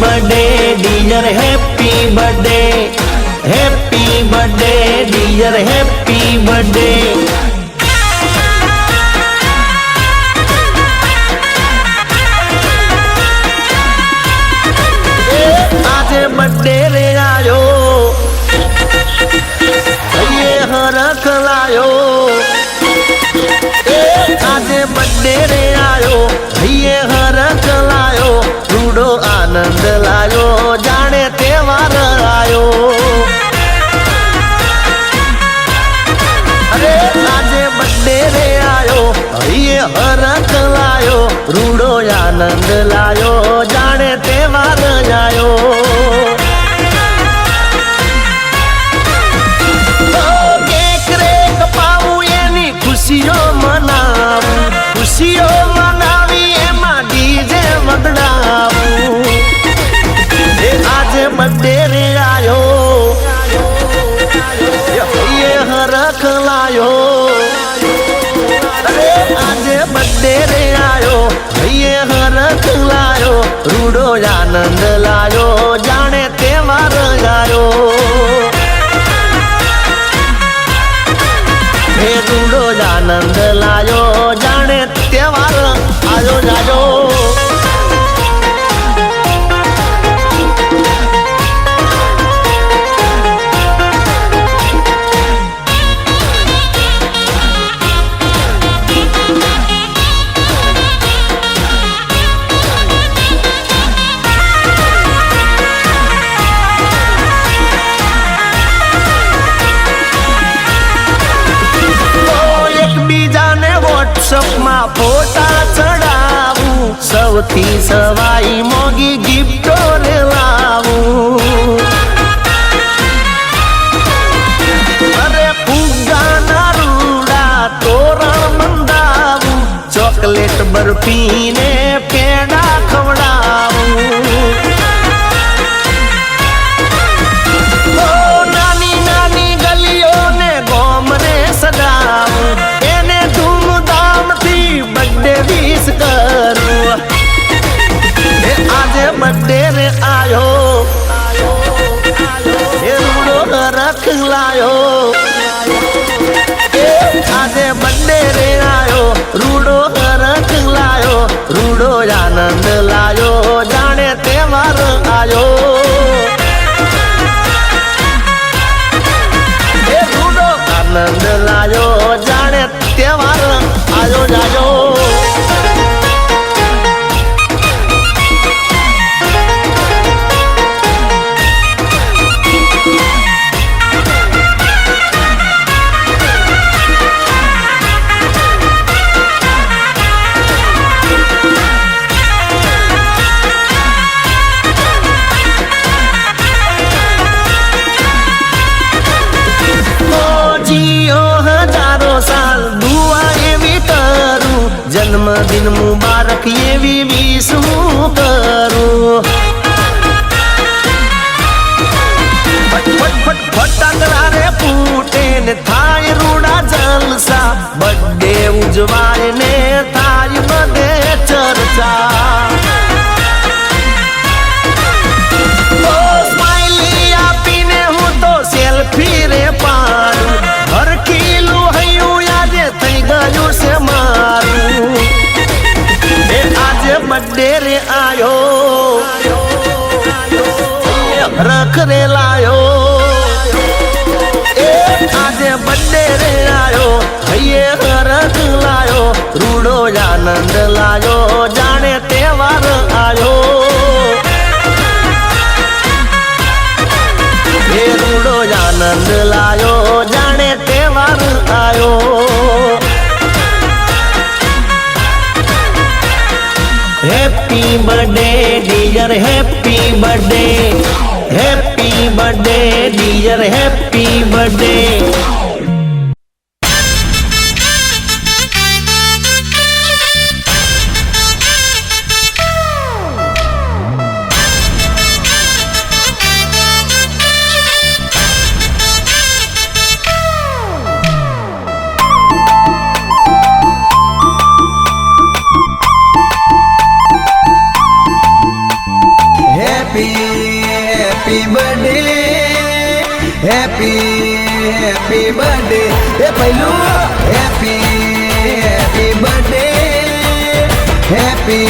Birthday dear happy birthday dear happy birthday. आज birthday रे आयो ये हरख लायो आज बर्थडे रे आयो ये हरख लायो रूडो आनंद लायो जाने त्योहार आयो। अरे आज बर्थडे रे आयो ये हरख लायो रूडो आनंद लायो जाने त्योहार आयो। खुशियों मनावी एमा डीजे वगड़ावू आज बर्थडे रे आयो ये हरख लायो। अरे आज बर्थडे रे आयो ये हरख लायो रूडो आनंद लायो जाने त्योहार आयो। रूडो आनंद लायो जाने त्योहार आयो जायो। व्हाट्सएप फोटा चढ़ावू सौथी सवाई मोगी गिफ्टो रे लावू। अरे फुग्गा ना रूड़ा तोरण मंदावू चॉकलेट बर्फी ने पेड़ा खवड़ावू। नानी नानी गलियों ने गोमरे सजावू बर्थडे विश करूं आज बर्थडे रे आयो ये रूडो रख लायो आज बर्थडे रे आयो रूडो रख लायो रूडो आनंद लायो जाने त्योहार आयो। ये रूडो आनंद लायो जाने त्योहार आयो जायो। जन्मदिन मुबारक ये भी विश करूं फट फट फट फटाकड़ा रे फूटे ने थाय रूड़ा जलसा बर्थडे उजवाए ने थाय बदे चर्चा। स्माइली आपीने हूँ तो सेल्फी रे पाडू हर किलो हयूं यादे थई गयो से मारू। आज बर्थडे रे आयो रख रे लायो आज बर्थडे रे आयो ये रख लायो रूडो आनंद लायो जाने त्योहार आयो। ये रूडो आनंद लायो जाने त्योहार आयो। Happy birthday dear happy birthday dear happy birthday. Happy birthday એ પહેલું happy happy birthday happy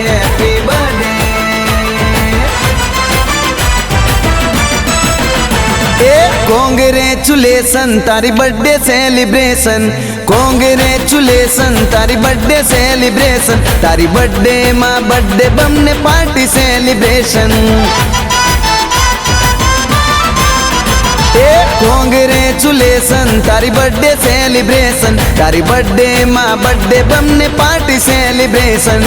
happy birthday એ કોંગ્રેચ્યુલેશન તારી બર્થડે સેલિબ્રેશન કોંગ્રેચ્યુલેશન તારી બર્થડે સેલિબ્રેશન તારી બર્થડે માં બર્થડે બમ ને પાર્ટી સેલિબ્રેશન કોંગ્રેચ્યુલેશન તારી બર્થડે સેલિબ્રેશન તારી બર્થડે માં બર્થડે બમ ને પાર્ટી સેલિબ્રેશન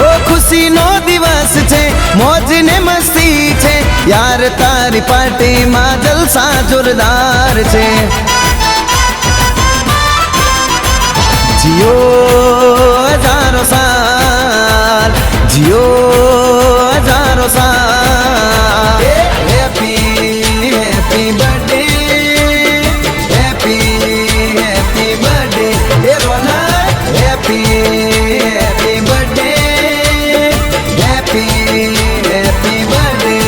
ઓ ખુશીનો દિવસ છે મોજ ને મસ્તી છે યાર તારી પાર્ટી માં જલસા જોરદાર છે જીઓ હજારો સાલ જીઓ હજારો સાલ happy happy birthday happy happy birthday એ Ronak happy happy birthday happy happy birthday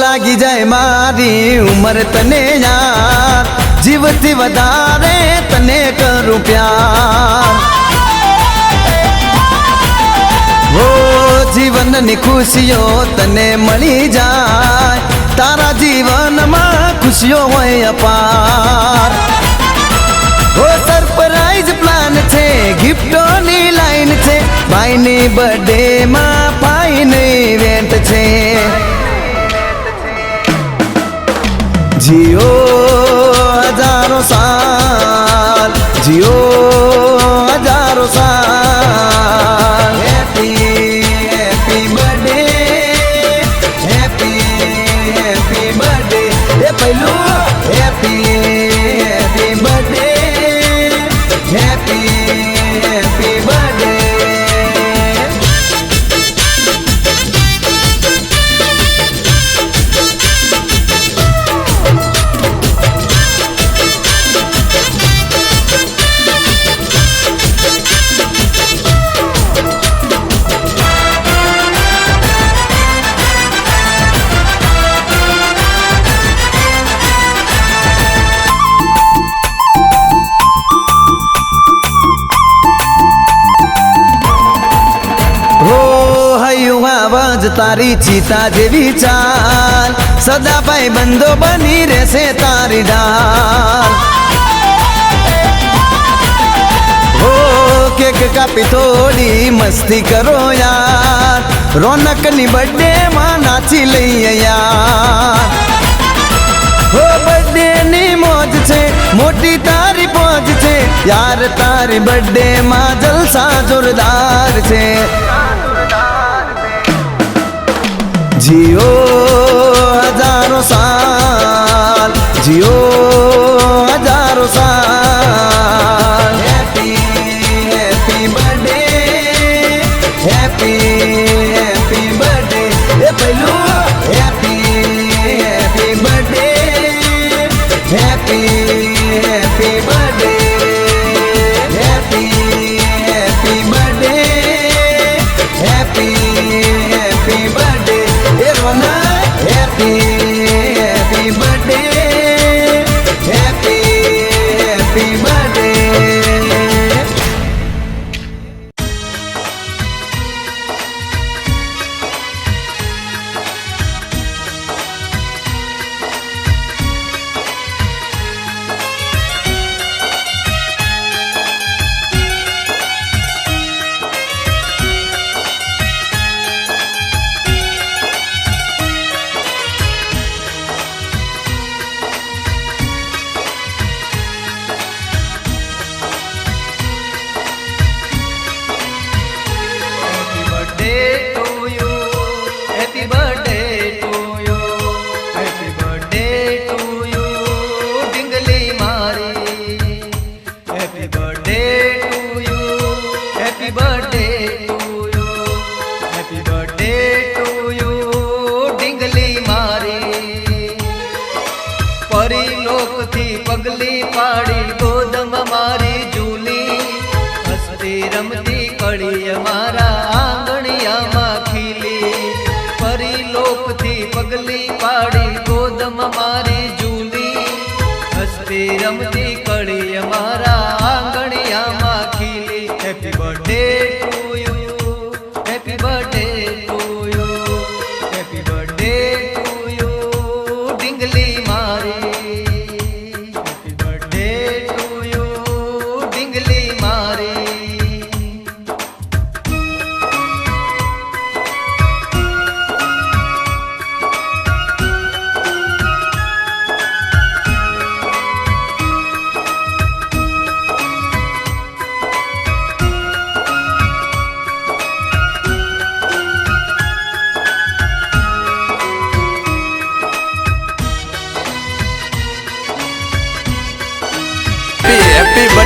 લાગી જાય મારી ઉંમર તને યાર જીવથી વધારે તને કરું પ્યાર હો જીવનની ખુશીઓ તને મળી જાય તારા જીવનમાં ખુશીઓ હોય અપાર હો સરપ્રાઈઝ પ્લાન છે ગિફ્ટોની લાઈન છે ભાઈની બર્થડે માં ભાઈની ઇવેન્ટ છે જીઓ હજારો સાલ જીઓ હજારો સાલ happy happy birthday happy happy birthday એ પહેલું happy happy birthday happy happy birthday આવાજ તારી ચિતા જેવી ચાલ સદા ભાઈ બંધો બની રહેશે તારી ડાલ હો કેક કાપી થોડી મસ્તી કરો યાર રોનકની બર્થડે માં નાચી લઈએ યાર હો બર્થડે ની મોજ છે મોટી તારી પહોંચ છે યાર તારી બર્થડે માં જલસા જોરદાર છે જીઓ હજારો સાલ જીઓ હજારો સાલ happy happy birthday happy happy birthday એ પહેલું happy happy birthday happy happy birthday happy happy birthday happy happy birthday happy happy birthday happy happy birthday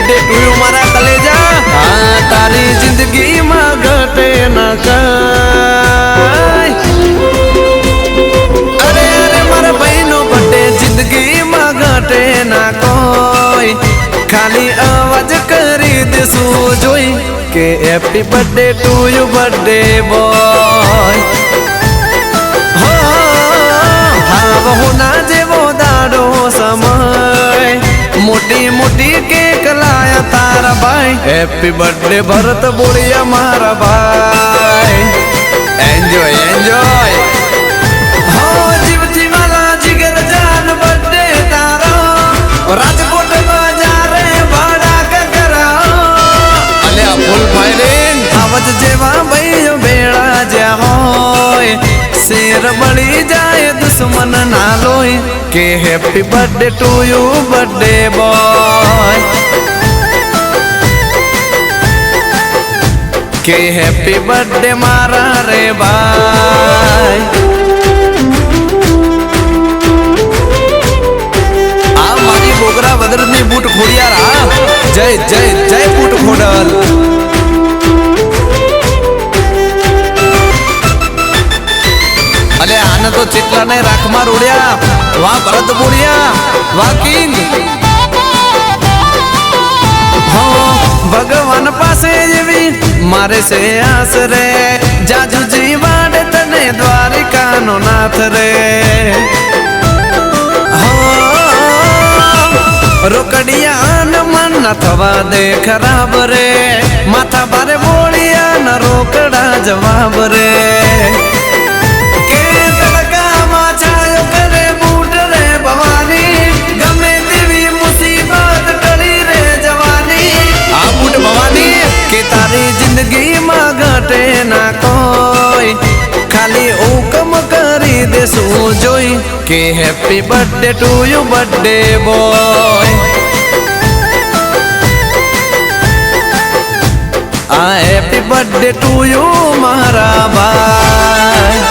birthday to you મારા કલેજા. હા તારી જિંદગીમાં ઘટે ન કાંઈ. અરે અરે મારા ભાઈનો બર્થડે જિંદગીમાં ઘટે ના કોઈ. ખાલી અવાજ કરી દેશું જોઈ કે happy birthday to you birthday boy. હોના જેવો દાડો સમય મોટી મોટી કેક લાયા તારા ભાઈ. હેપી બર્થડે ભરત બોલિયા મારા ભાઈ. Enjoy enjoy. હો જીવથી માલા જીગર જાન બર્થડે તારો રાજકોટ બજારે ભાડા કરા. અલ્યા ફૂલ ફાયરિંગ. આવજ જેવા ભાઈઓ ભેળા જ્યાં હોય શેર બળી જાય દુશ્મન ના લોય કે happy birthday to you birthday boy. કે હેપી બર્થડે મારા રે ભાઈ. આ મારી બોગરા વદરની બૂટ ખોડિયાર. આ જય જય જય બૂટ ખોડલ. અલે આને તો ચેટલા ને રાખમાં રોડ્યા. વાહ ભરત બોલિયા વાહ કિંગ. ભગવાન પાસે જેવી મારે છે આસ રે. જાજુ જીવાડે તને દ્વારિકાનો નાથ રે. રોકડિયા મન ના થવા દે ખરાબ રે. માથા ભારે બોળિયા ના રોકડા જવાબ રે. તારી જિંદગીમાં ઘટે ના કોઈ. ખાલી હુકમ કરી દેશું જોઈ કે happy birthday to you birthday boy. આ હેપી બર્થડે ટુ યુ મારા ભાઈ.